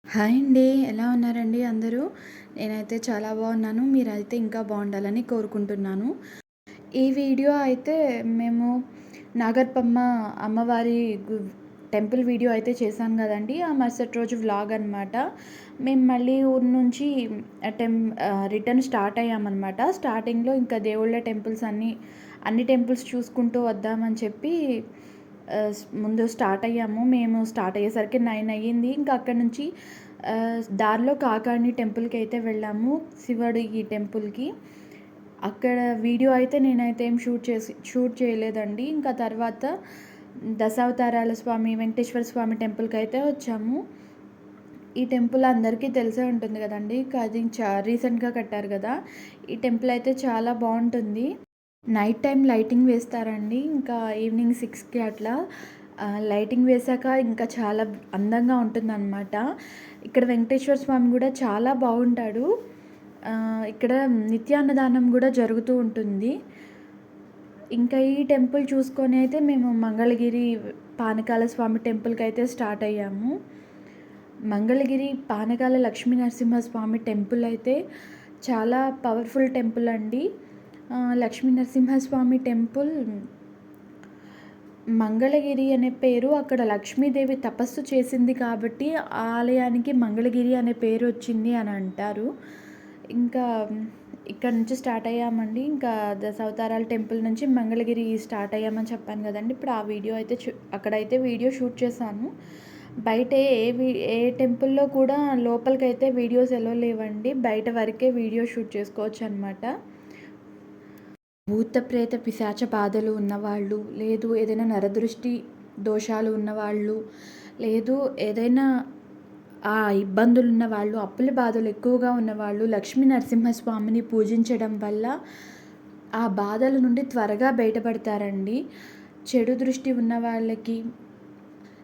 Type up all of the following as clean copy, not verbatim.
Hi అండి. ఎలా ఉన్నారండి అందరూ? నేనైతే చాలా బాగున్నాను. మీరైతే ఇంకా బాగుండాలని కోరుకుంటున్నాను. ఈ వీడియో అయితే మేము నాగర్పమ్మ అమ్మవారి గు టెంపుల్ వీడియో అయితే చేశాను కదండీ! ఆ మరుసటి రోజు వ్లాగ్ అనమాట. మేము మళ్ళీ ఊరు నుంచి రిటర్న్ స్టార్ట్ అయ్యామనమాట. స్టార్టింగ్‌లో ఇంకా దేవుళ్ళ టెంపుల్స్ అన్ని టెంపుల్స్ చూసుకుంటూ వద్దామని చెప్పి ముందు స్టార్ట్ అయ్యాము. మేము స్టార్ట్ అయ్యేసరికి 9 అయ్యింది. ఇంకా అక్కడి నుంచి దారిలో కాకాణి టెంపుల్‌కి అయితే వెళ్ళాము. శివుడి టెంపుల్‌కి. అక్కడ వీడియో అయితే నేనైతే ఏం షూట్ చేయలేదండి. ఇంకా తర్వాత దశావతారాల స్వామి, వెంకటేశ్వర స్వామి టెంపుల్‌కి అయితే వచ్చాము. ఈ టెంపుల్ అందరికీ తెలిసే ఉంటుంది కదండీ! అది రీసెంట్‌గా కట్టారు కదా! ఈ టెంపుల్ అయితే చాలా బాగుంటుంది. నైట్ టైం లైటింగ్ వేస్తారండి. ఇంకా ఈవినింగ్ 6కి అట్లా లైటింగ్ వేశాక ఇంకా చాలా అందంగా ఉంటుందన్నమాట. ఇక్కడ వెంకటేశ్వర స్వామి కూడా చాలా బాగుంటాడు. ఇక్కడ నిత్యాన్నదానం కూడా జరుగుతూ ఉంటుంది. ఇంకా ఈ టెంపుల్ చూసుకొని అయితే మేము మంగళగిరి పానకాల స్వామి టెంపుల్కి అయితే స్టార్ట్ అయ్యాము. మంగళగిరి పానకాల లక్ష్మీ నరసింహస్వామి టెంపుల్ అయితే చాలా పవర్ఫుల్ టెంపుల్ అండి. లక్ష్మీ నరసింహస్వామి టెంపుల్ మంగళగిరి అనే పేరు అక్కడ లక్ష్మీదేవి తపస్సు చేసింది కాబట్టి ఆ ఆలయానికి మంగళగిరి అనే పేరు వచ్చింది అని అంటారు. ఇంకా ఇక్కడ నుంచి స్టార్ట్ అయ్యామండి. ఇంకా దశావతారాల టెంపుల్ నుంచి మంగళగిరి స్టార్ట్ అయ్యామని చెప్పాను కదండి! ఇప్పుడు ఆ వీడియో అయితే అక్కడైతే వీడియో షూట్ చేశాను. బయట ఏ టెంపుల్‌లో కూడా లోపలికైతే వీడియోస్ ఎలో లేవండి. బయట వరకే వీడియో షూట్ చేసుకోవచ్చు అనమాట. భూత ప్రేత పిశాచ బాధలు ఉన్నవాళ్ళు, లేదు ఏదైనా నరదృష్టి దోషాలు ఉన్నవాళ్ళు, లేదు ఏదైనా ఇబ్బందులు ఉన్నవాళ్ళు, అప్పుల బాధలు ఎక్కువగా ఉన్నవాళ్ళు లక్ష్మీ నరసింహస్వామిని పూజించడం వల్ల ఆ బాధల నుండి త్వరగా బయటపడతారండి. చెడు దృష్టి ఉన్న వాళ్ళకి,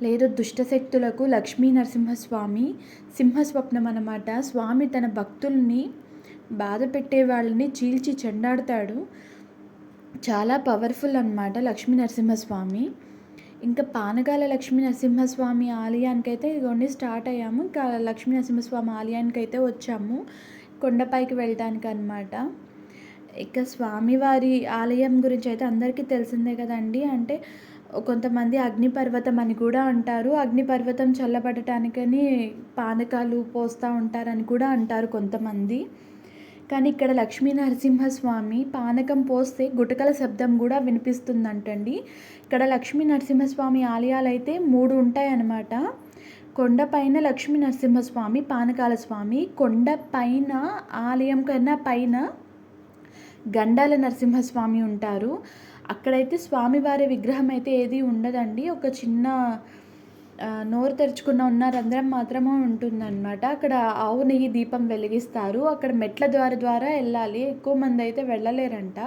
లేదు దుష్టశక్తులకు లక్ష్మీ నరసింహస్వామి సింహస్వప్నం అన్నమాట. స్వామి తన భక్తుల్ని బాధ పెట్టే వాళ్ళని చీల్చి చెండాడతాడు. చాలా పవర్ఫుల్ అనమాట లక్ష్మీ నరసింహస్వామి. ఇంకా పానకాల లక్ష్మీ నరసింహస్వామి ఆలయానికైతే ఇదిగోండి స్టార్ట్ అయ్యాము. ఇంకా లక్ష్మీ నరసింహస్వామి ఆలయానికైతే వచ్చాము కొండపైకి వెళ్ళటానికి అనమాట. ఇక స్వామివారి ఆలయం గురించి అయితే అందరికీ తెలిసిందే కదండి. అంటే కొంతమంది అగ్నిపర్వతం అని కూడా అంటారు. అగ్నిపర్వతం చల్లబడటానికని పానకాలు పోస్తూ ఉంటారని కూడా అంటారు కొంతమంది. కానీ ఇక్కడ లక్ష్మీ నరసింహస్వామి పానకం పోస్తే గుటకల శబ్దం కూడా వినిపిస్తుందంటండి. ఇక్కడ లక్ష్మీ నరసింహస్వామి ఆలయాలు అయితే 3 ఉంటాయన్నమాట. కొండపైన లక్ష్మీ నరసింహస్వామి, పానకాల స్వామి, కొండ పైన ఆలయం కన్నా పైన గండాల నరసింహస్వామి ఉంటారు. అక్కడైతే స్వామివారి విగ్రహం అయితే ఏది ఉండదండి. ఒక చిన్న నోరు తెరుచుకున్న ఉన్న రంధ్రం మాత్రమే ఉంటుందన్నమాట. అక్కడ ఆవు నెయ్యి దీపం వెలిగిస్తారు. అక్కడ మెట్ల ద్వారా వెళ్ళాలి. ఎక్కువ మంది అయితే వెళ్ళలేరంట.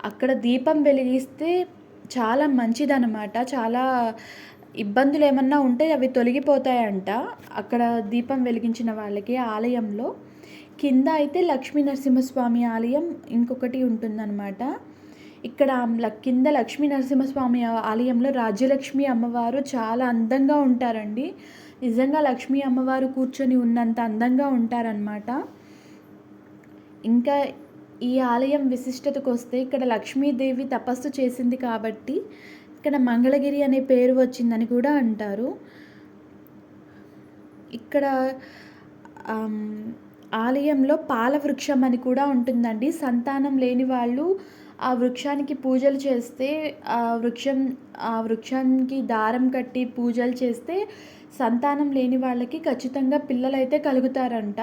అక్కడ దీపం వెలిగిస్తే చాలా మంచిదన్నమాట. చాలా ఇబ్బందులు ఏమన్నా ఉంటే అవి తొలగిపోతాయంట అక్కడ దీపం వెలిగించిన వాళ్ళకి ఆలయంలో. కింద అయితే లక్ష్మీ నరసింహస్వామి ఆలయం ఇంకొకటి ఉంటుందన్నమాట. ఇక్కడ కింద లక్ష్మీ నరసింహస్వామి ఆలయంలో రాజ్యలక్ష్మి అమ్మవారు చాలా అందంగా ఉంటారండి. నిజంగా లక్ష్మీ అమ్మవారు కూర్చొని ఉన్నంత అందంగా ఉంటారనమాట. ఇంకా ఈ ఆలయం విశిష్టతకు వస్తే ఇక్కడ లక్ష్మీదేవి తపస్సు చేసింది కాబట్టి ఇక్కడ మంగళగిరి అనే పేరు వచ్చిందని కూడా అంటారు. ఇక్కడ ఆలయంలో పాల వృక్షం అని కూడా ఉంటుందండి. సంతానం లేని వాళ్ళు ఆ వృక్షానికి పూజలు చేస్తే ఆ వృక్షానికి దారం కట్టి పూజలు చేస్తే సంతానం లేని వాళ్ళకి ఖచ్చితంగా పిల్లలైతే కలుగుతారంట.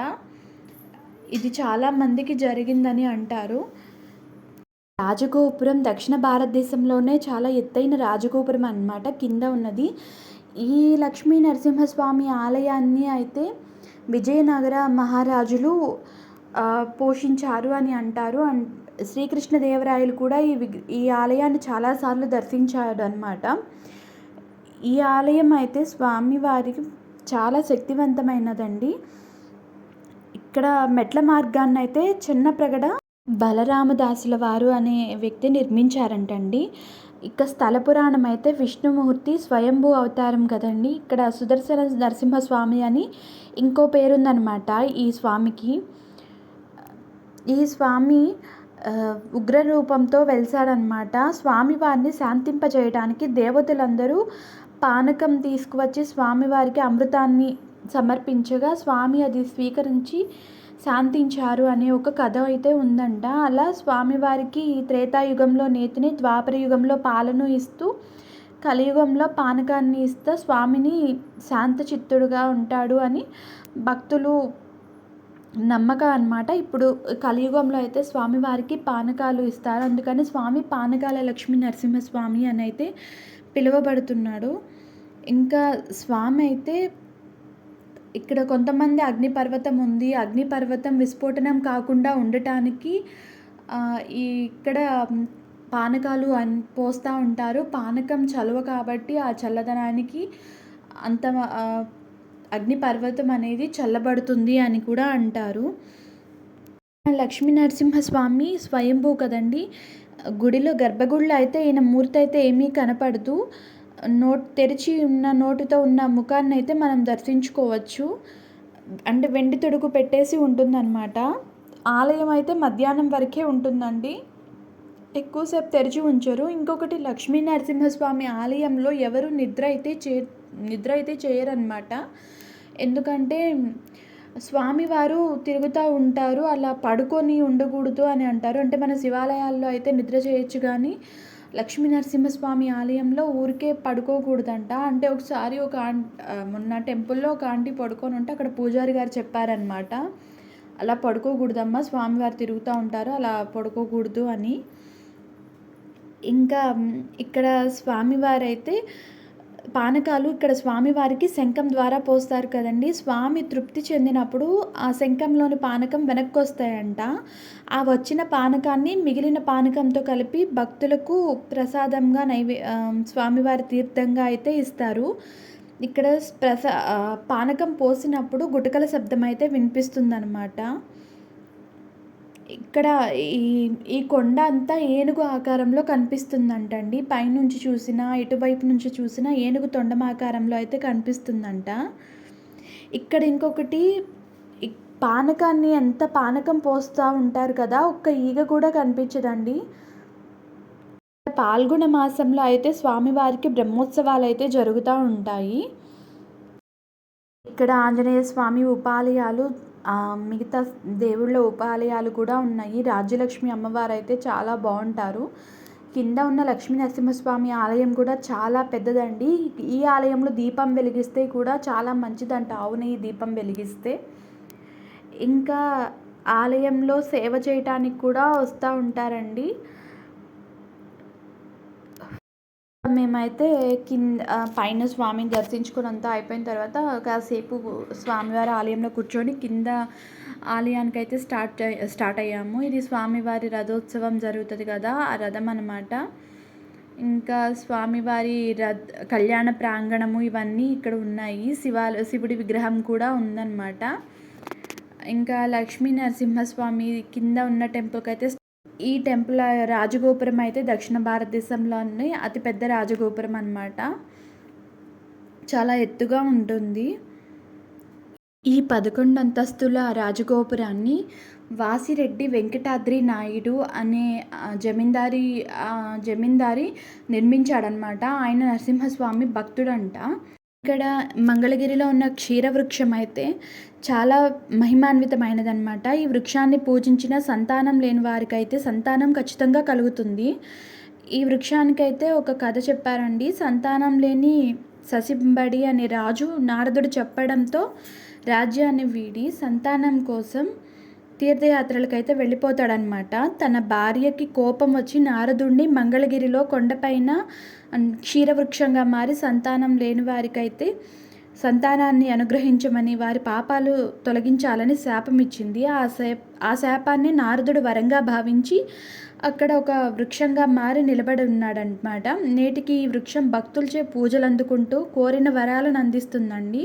ఇది చాలా మందికి జరిగిందని అంటారు. రాజగోపురం దక్షిణ భారతదేశంలోనే చాలా ఎత్తైన రాజగోపురం అన్నమాట కింద ఉన్నది. ఈ లక్ష్మీ నరసింహస్వామి ఆలయాన్ని అయితే విజయనగర మహారాజులు పోషించారు అని అంటారు. శ్రీకృష్ణదేవరాయలు కూడా ఈ ఆలయాన్ని చాలాసార్లు దర్శించాడు అనమాట. ఈ ఆలయం అయితే స్వామివారికి చాలా శక్తివంతమైనదండి. ఇక్కడ మెట్ల మార్గాన్ని అయితే చిన్నప్రగడ బలరామదాసుల వారు అనే వ్యక్తి నిర్మించారంటండి. ఇక స్థల పురాణం అయితే విష్ణుమూర్తి స్వయంభూ అవతారం కదండి. ఇక్కడ సుదర్శన నరసింహస్వామి అని ఇంకో పేరుందనమాట ఈ స్వామికి. ఈ స్వామి ఉగ్ర రూపంతో వెలిసాడనమాట. స్వామివారిని శాంతింపజేయడానికి దేవతలందరూ పానకం తీసుకువచ్చి స్వామివారికి అమృతాన్ని సమర్పించగా స్వామి అది స్వీకరించి శాంతించారు అనే ఒక కథ అయితే ఉందంట. అలా స్వామివారికి త్రేతాయుగంలో నేతిని, ద్వాపర యుగంలో పాలను ఇస్తూ, కలియుగంలో పానకాన్ని ఇస్తూ స్వామిని శాంతచిత్తుడుగా ఉంటాడు అని భక్తులు నమ్మకం అనమాట. ఇప్పుడు కలియుగంలో అయితే స్వామివారికి పానకాలు ఇస్తారు. అందుకని స్వామి పానకాల లక్ష్మీ నరసింహస్వామి అని అయితే పిలువబడుతున్నాడు. ఇంకా స్వామి అయితే ఇక్కడ కొంతమంది అగ్నిపర్వతం ఉంది, అగ్నిపర్వతం విస్ఫోటనం కాకుండా ఉండటానికి ఇక్కడ పానకాలు పోస్తూ ఉంటారు. పానకం చలువ కాబట్టి ఆ చల్లదనానికి అంత అగ్నిపర్వతం అనేది చల్లబడుతుంది అని కూడా అంటారు. లక్ష్మీ నరసింహస్వామి స్వయంభూ కదండి. గుడిలో గర్భగుడిలో అయితే ఈయన మూర్తి అయితే ఏమీ కనపడదు. తెరిచి ఉన్న నోటితో ఉన్న ముఖాన్ని అయితే మనం దర్శించుకోవచ్చు. అంటే వెండి తొడుగు పెట్టేసి ఉంటుందన్నమాట. ఆలయం అయితే మధ్యాహ్నం వరకే ఉంటుందండి, ఎక్కువసేపు తెరిచి ఉంచరు. ఇంకొకటి లక్ష్మీ నరసింహస్వామి ఆలయంలో ఎవరు నిద్ర అయితే చేయరన్నమాట. ఎందుకంటే స్వామివారు తిరుగుతూ ఉంటారు, అలా పడుకొని ఉండకూడదు అని అంటారు. అంటే మన శివాలయాల్లో అయితే నిద్ర చేయొచ్చు, కానీ లక్ష్మీ నరసింహస్వామి ఆలయంలో ఊరికే పడుకోకూడదంట. అంటే ఒకసారి మొన్న టెంపుల్లో ఒక ఆంటీ పడుకొని ఉంటే అక్కడ పూజారి గారు చెప్పారనమాట, అలా పడుకోకూడదమ్మా, స్వామివారు తిరుగుతూ ఉంటారు, అలా పడుకోకూడదు అని. ఇంకా ఇక్కడ స్వామివారైతే పానకాలు ఇక్కడ స్వామివారికి శంఖం ద్వారా పోస్తారు కదండి. స్వామి తృప్తి చెందినప్పుడు ఆ శంఖంలోని పానకం వెనక్కి వస్తాయంట. ఆ వచ్చిన పానకాన్ని మిగిలిన పానకంతో కలిపి భక్తులకు ప్రసాదంగా స్వామివారి తీర్థంగా అయితే ఇస్తారు. ఇక్కడ పానకం పోసినప్పుడు గుటకల శబ్దం అయితే వినిపిస్తుందన్నమాట. ఇక్కడ ఈ కొండ అంతా ఏనుగు ఆకారంలో కనిపిస్తుందంటండి. పైనుంచి చూసినా, ఇటువైపు నుంచి చూసినా ఏనుగు తొండమాకారంలో అయితే కనిపిస్తుందంట. ఇక్కడ ఇంకొకటి, పానకాన్ని ఎంత పానకం పోస్తూ ఉంటారు కదా, ఒక్క ఈగ కూడా కనిపించదండి. పాల్గొన మాసంలో అయితే స్వామివారికి బ్రహ్మోత్సవాలు అయితే జరుగుతూ ఉంటాయి. ఇక్కడ ఆంజనేయ స్వామి ఉపాలయాలు, మిగతా దేవుళ్ళ ఉపాలయాలు కూడా ఉన్నాయి. రాజ్యలక్ష్మి అమ్మవారు అయితే చాలా బాగుంటారు. కింద ఉన్న లక్ష్మీ నరసింహస్వామి ఆలయం కూడా చాలా పెద్దదండి. ఈ ఆలయంలో దీపం వెలిగిస్తే కూడా చాలా మంచిదంట, ఆవు నెయ్యి దీపం వెలిగిస్తే. ఇంకా ఆలయంలో సేవ చేయటానికి కూడా వస్తూ ఉంటారండి. మేమైతే పైన స్వామిని దర్శించుకుని అంతా అయిపోయిన తర్వాత కాసేపు స్వామివారి ఆలయంలో కూర్చొని కింద ఆలయానికి అయితే స్టార్ట్ అయ్యాము. ఇది స్వామివారి రథోత్సవం జరుగుతుంది కదా, ఆ రథం అన్నమాట. ఇంకా స్వామివారి కళ్యాణ ప్రాంగణము ఇవన్నీ ఇక్కడ ఉన్నాయి. శివుడి విగ్రహం కూడా ఉందన్నమాట. ఇంకా లక్ష్మీ నరసింహస్వామి కింద ఉన్న టెంపుల్కి అయితే, ఈ టెంపుల్ రాజగోపురం అయితే దక్షిణ భారతదేశంలోనే అతిపెద్ద రాజగోపురం అన్నమాట. చాలా ఎత్తుగా ఉంటుంది. ఈ 11 అంతస్తుల రాజగోపురాన్ని వాసిరెడ్డి వెంకటాద్రి నాయుడు అనే జమీందారి నిర్మించాడనమాట. ఆయన నరసింహస్వామి భక్తుడంట. ఇక్కడ మంగళగిరిలో ఉన్న క్షీరవృక్షం అయితే చాలా మహిమాన్వితమైనదన్నమాట. ఈ వృక్షాన్ని పూజించిన సంతానం లేని వారికైతే సంతానం ఖచ్చితంగా కలుగుతుంది. ఈ వృక్షానికైతే ఒక కథ చెప్పారండి. సంతానం లేని ససింబడి అనే రాజు నారదుడు చెప్పడంతో రాజ్యాన్ని వీడి సంతానం కోసం తీర్థయాత్రలకైతే వెళ్ళిపోతాడనమాట. తన భార్యకి కోపం వచ్చి నారదుడిని మంగళగిరిలో కొండపైన క్షీరవృక్షంగా మారి సంతానం లేని వారికైతే సంతానాన్ని అనుగ్రహించమని, వారి పాపాలు తొలగించాలని శాపం ఇచ్చింది. ఆ శాపాన్ని నారదుడు వరంగా భావించి అక్కడ ఒక వృక్షంగా మారి నిలబడి ఉన్నాడనమాట. నేటికి ఈ వృక్షం భక్తులచే పూజలు అందుకుంటూ కోరిన వరాలను అందిస్తుందండి.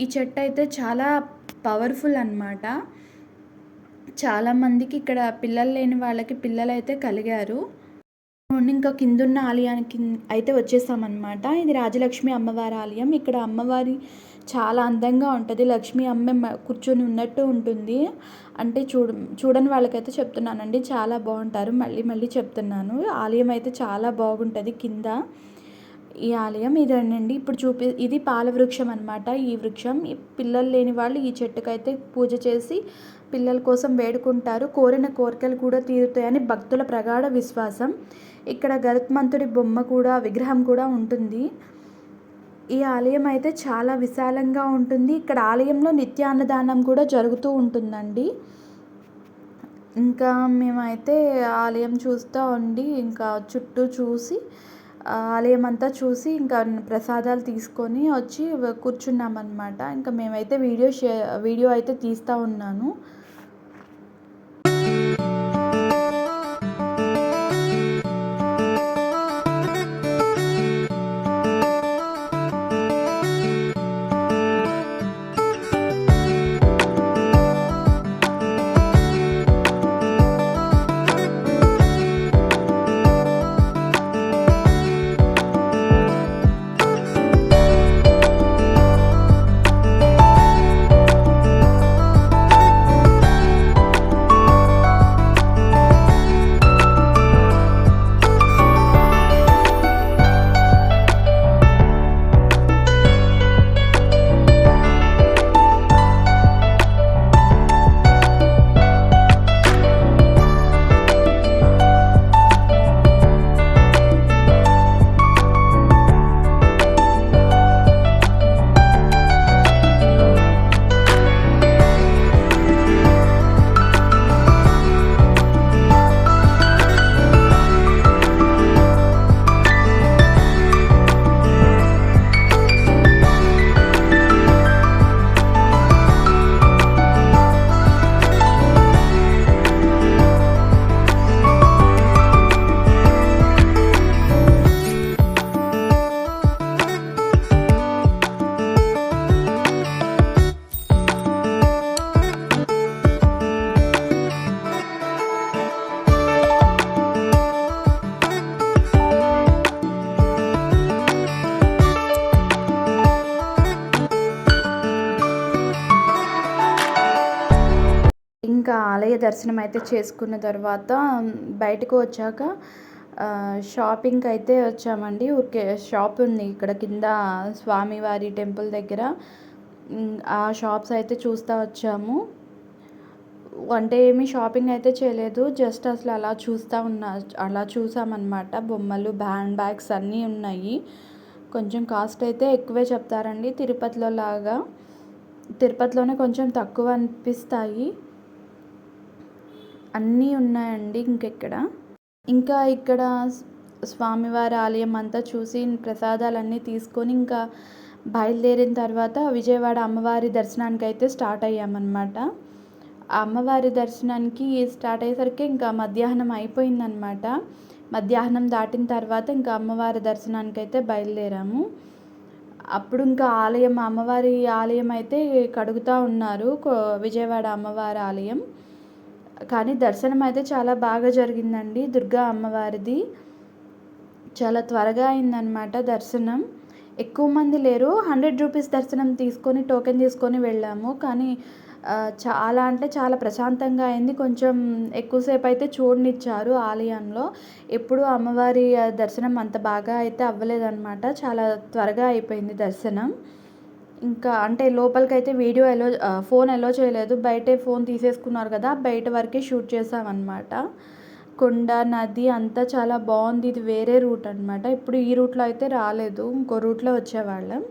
ఈ చెట్టు అయితే చాలా పవర్ఫుల్ అన్నమాట. చాలామందికి ఇక్కడ పిల్లలు లేని వాళ్ళకి పిల్లలు అయితే కలిగారు. ఇంకా కిందున్న ఆలయానికి అయితే వచ్చేసామన్నమాట. ఇది రాజలక్ష్మి అమ్మవారి ఆలయం. ఇక్కడ అమ్మవారి చాలా అందంగా ఉంటది. లక్ష్మీ అమ్మ కూర్చొని ఉన్నట్టు ఉంటుంది. అంటే చూడని వాళ్ళకైతే చెప్తున్నానండి. చాలా బావుంటారు. మళ్ళీ మళ్ళీ చెప్తున్నాను. ఆలయం అయితే చాలా బాగుంటది కింద. ఈ ఆలయం ఇదేనండి. ఇప్పుడు ఇది పాల వృక్షం అనమాట. ఈ వృక్షం పిల్లలు లేని వాళ్ళు ఈ చెట్టుకైతే పూజ చేసి పిల్లల కోసం వేడుకుంటారు. కోరిన కోరికలు కూడా తీరుతాయని భక్తుల ప్రగాఢ విశ్వాసం. ఇక్కడ గరుత్మంతుడి బొమ్మ కూడా విగ్రహం కూడా ఉంటుంది. ఈ ఆలయం అయితే చాలా విశాలంగా ఉంటుంది. ఇక్కడ ఆలయంలో నిత్య అన్నదానం కూడా జరుగుతూ ఉంటుందండి. ఇంకా మేమైతే ఆలయం చూస్తూ ఉండి ఇంకా చుట్టూ చూసి ఆలయం అంతా చూసి ఇంకా ప్రసాదాలు తీసుకొని వచ్చి కూర్చున్నామన్నమాట. ఇంకా మేమైతే వీడియో అయితే తీస్తూ ఉన్నాను. ఇంకా ఆలయ దర్శనం అయితే చేసుకున్న తర్వాత బయటకు వచ్చాక షాపింగ్కి అయితే వచ్చామండి. ఊరికే షాప్ ఉంది ఇక్కడ కింద స్వామివారి టెంపుల్ దగ్గర. ఆ షాప్స్ అయితే చూస్తూ వచ్చాము. అంటే ఏమీ షాపింగ్ అయితే చేయలేదు. జస్ట్ అసలు అలా చూసామన్నమాట. బొమ్మలు, హ్యాండ్ బ్యాగ్స్ అన్నీ ఉన్నాయి. కొంచెం కాస్ట్ అయితే ఎక్కువే చెప్తారండి. తిరుపతిలోనే కొంచెం తక్కువ అనిపిస్తాయి. అన్నీ ఉన్నాయండి ఇంకా ఇక్కడ స్వామివారి ఆలయం అంతా చూసి ప్రసాదాలన్నీ తీసుకొని ఇంకా బయలుదేరిన తర్వాత విజయవాడ అమ్మవారి దర్శనానికి అయితే స్టార్ట్ అయ్యామన్నమాట. ఆ అమ్మవారి దర్శనానికి స్టార్ట్ అయ్యేసరికి ఇంకా మధ్యాహ్నం అయిపోయిందనమాట. మధ్యాహ్నం దాటిన తర్వాత ఇంకా అమ్మవారి దర్శనానికి అయితే బయలుదేరాము. అప్పుడు ఇంకా అమ్మవారి ఆలయం అయితే కడుగుతూ ఉన్నారు, విజయవాడ అమ్మవారి ఆలయం. కానీ దర్శనం అయితే చాలా బాగా జరిగిందండి. దుర్గా అమ్మవారిది చాలా త్వరగా అయిందనమాట దర్శనం. ఎక్కువ మంది లేరు. 100 రూపీస్ దర్శనం తీసుకొని టోకెన్ తీసుకొని వెళ్ళాము. కానీ చాలా అంటే చాలా ప్రశాంతంగా అయింది. కొంచెం ఎక్కువసేపు అయితే చూడనిచ్చారు ఆలయంలో. ఎప్పుడు అమ్మవారి దర్శనం అంత బాగా అయితే అవ్వలేదన్నమాట. చాలా త్వరగా అయిపోయింది దర్శనం. ఇంకా అంటే లోపలికైతే ఫోన్ అలో చేయలేదు. బయటే ఫోన్ తీసేసుకున్నారు కదా, బయట వరకే షూట్ చేసామన్నమాట. కొండ, నది అంతా చాలా బాగుంది. ఇది వేరే రూట్ అనమాట. ఇప్పుడు ఈ రూట్లో అయితే రాలేదు, ఇంకో రూట్లో వచ్చేవాళ్ళం.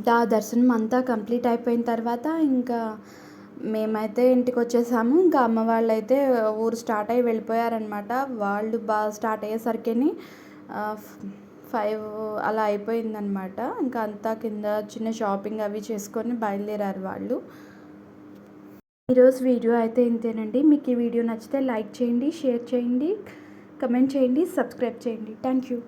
ఇంకా దర్శనం అంతా కంప్లీట్ అయిపోయిన తర్వాత ఇంకా మేమైతే ఇంటికొచ్చేసాము. ఇంకా అమ్మ వాళ్ళైతే ఊరు స్టార్ట్ అయ్యి వెళ్ళిపోయారనమాట. వాళ్ళు స్టార్ట్ అయ్యేసరికిని 5 అలా అయిపోయిందనమాట. ఇంకా అంతా కింద చిన్న షాపింగ్ అవి చేసుకొని బయలుదేరారు వాళ్ళు. ఈరోజు వీడియో అయితే ఇంతేనండి. మీకు ఈ వీడియో నచ్చితే లైక్ చేయండి, షేర్ చేయండి, కమెంట్ చేయండి, సబ్స్క్రైబ్ చేయండి. Thank you.